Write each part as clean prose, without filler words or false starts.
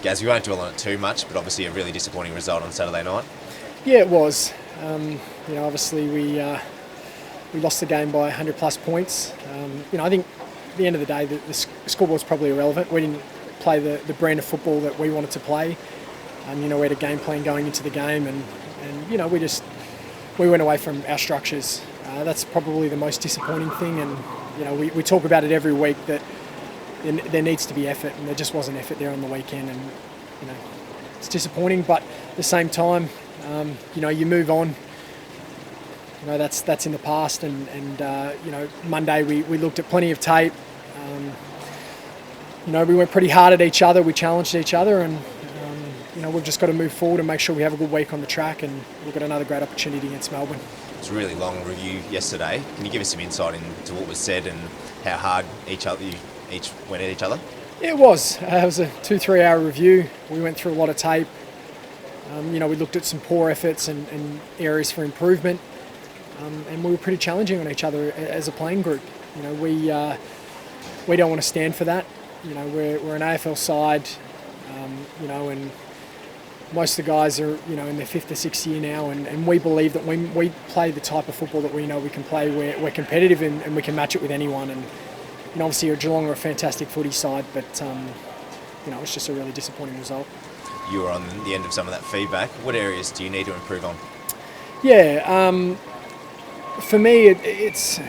Gaz, we won't dwell on it too much, but obviously a really disappointing result on Saturday night. Yeah, it was. Obviously we lost the game by 100 plus points. I think at the end of the day, the scoreboard's probably irrelevant. We didn't play the brand of football that we wanted to play. We had a game plan going into the game, and we went away from our structures. That's probably the most disappointing thing, and we talk about it every week that there needs to be effort, and there just wasn't effort there on the weekend, and it's disappointing. But at the same time, you move on. That's in the past, and Monday we looked at plenty of tape. We went pretty hard at each other. We challenged each other, and we've just got to move forward and make sure we have a good week on the track, and we've got another great opportunity against Melbourne. It was a really long review yesterday. Can you give us some insight into what was said and how hard you each went at each other? Yeah, it was. It was a 2-3 hour review. We went through a lot of tape. We looked at some poor efforts and areas for improvement, and we were pretty challenging on each other as a playing group. We don't want to stand for that. We're an AFL side, and most of the guys are, in their 5th or 6th year now, and we believe that when we play the type of football that we know we can play, we're competitive and we can match it with anyone. And obviously Geelong are a fantastic footy side, but it's just a really disappointing result. You were on the end of some of that feedback. What areas do you need to improve on? Yeah, for me, it's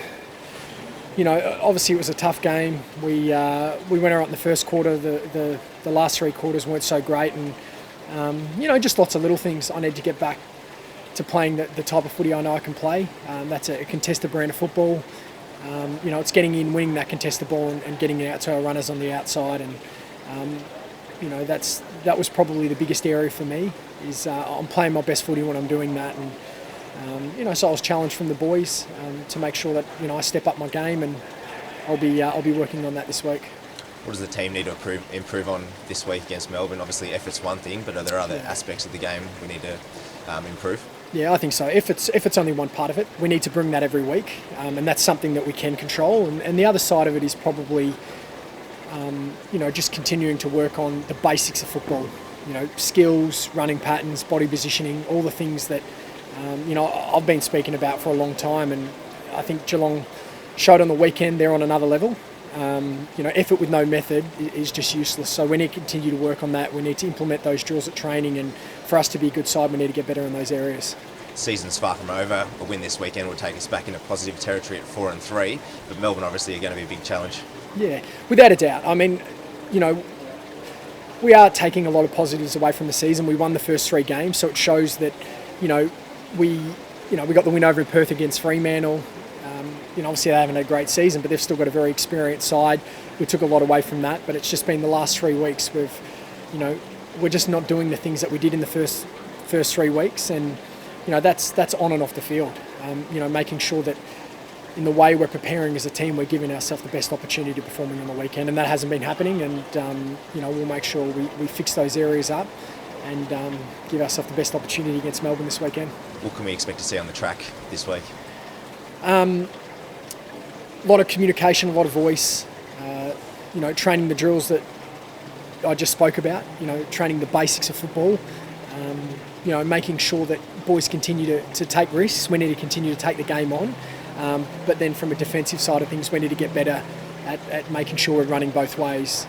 obviously it was a tough game. We went out in the first quarter. The last 3 quarters weren't so great, and just lots of little things. I need to get back to playing the type of footy I know I can play. That's a contested brand of football. It's getting in, winning that contested ball, and getting it out to our runners on the outside. And that was probably the biggest area for me. Is I'm playing my best footy when I'm doing that, and so I was challenged from the boys to make sure that I step up my game, and I'll be working on that this week. What does the team need to improve on this week against Melbourne? Obviously, effort's one thing, but are there other aspects of the game we need to improve? Yeah, I think so. If it's only one part of it, we need to bring that every week, and that's something that we can control. And the other side of it is probably, just continuing to work on the basics of football. Skills, running patterns, body positioning, all the things that I've been speaking about for a long time. And I think Geelong showed on the weekend they're on another level. Effort with no method is just useless. So we need to continue to work on that. We need to implement those drills at training, and for us to be a good side, we need to get better in those areas. Season's far from over. A win this weekend will take us back into positive territory at 4-3, but Melbourne obviously are going to be a big challenge. Yeah, without a doubt. I mean, we are taking a lot of positives away from the season. We won the first 3 games, so it shows that, we got the win over in Perth against Fremantle. Obviously they haven't had a great season, but they've still got a very experienced side. We took a lot away from that, but it's just been the last 3 weeks we're just not doing the things that we did in the first 3 weeks, and that's on and off the field. Making sure that in the way we're preparing as a team, we're giving ourselves the best opportunity to performing on the weekend, and that hasn't been happening. And we'll make sure we fix those areas up and give ourselves the best opportunity against Melbourne this weekend. What can we expect to see on the track this week? A lot of communication, a lot of voice, training the drills that I just spoke about, training the basics of football, making sure that boys continue to take risks. We need to continue to take the game on. But then from a defensive side of things, we need to get better at making sure we're running both ways.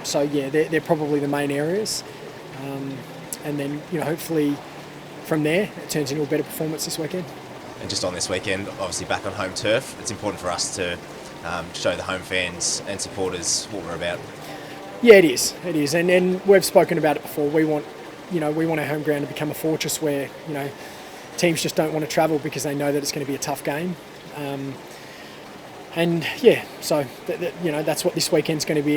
They're probably the main areas. And then, hopefully from there, it turns into a better performance this weekend. And just on this weekend, obviously back on home turf, it's important for us to show the home fans and supporters what we're about. Yeah, it is. It is, and we've spoken about it before. We want our home ground to become a fortress where teams just don't want to travel because they know that it's going to be a tough game. So that's what this weekend's going to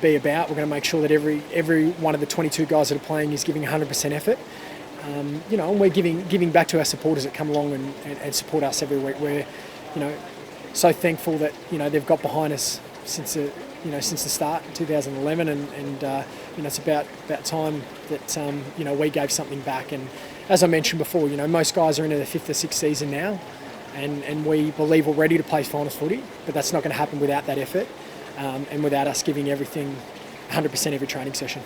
be about. We're going to make sure that every one of the 22 guys that are playing is giving 100% effort. And we're giving back to our supporters that come along and support us every week. We're, so thankful that they've got behind us since the start in 2011, and it's about time that we gave something back. And as I mentioned before, most guys are into their 5th or 6th season now, and we believe we're ready to play finals footy, but that's not going to happen without that effort and without us giving everything 100% every training session.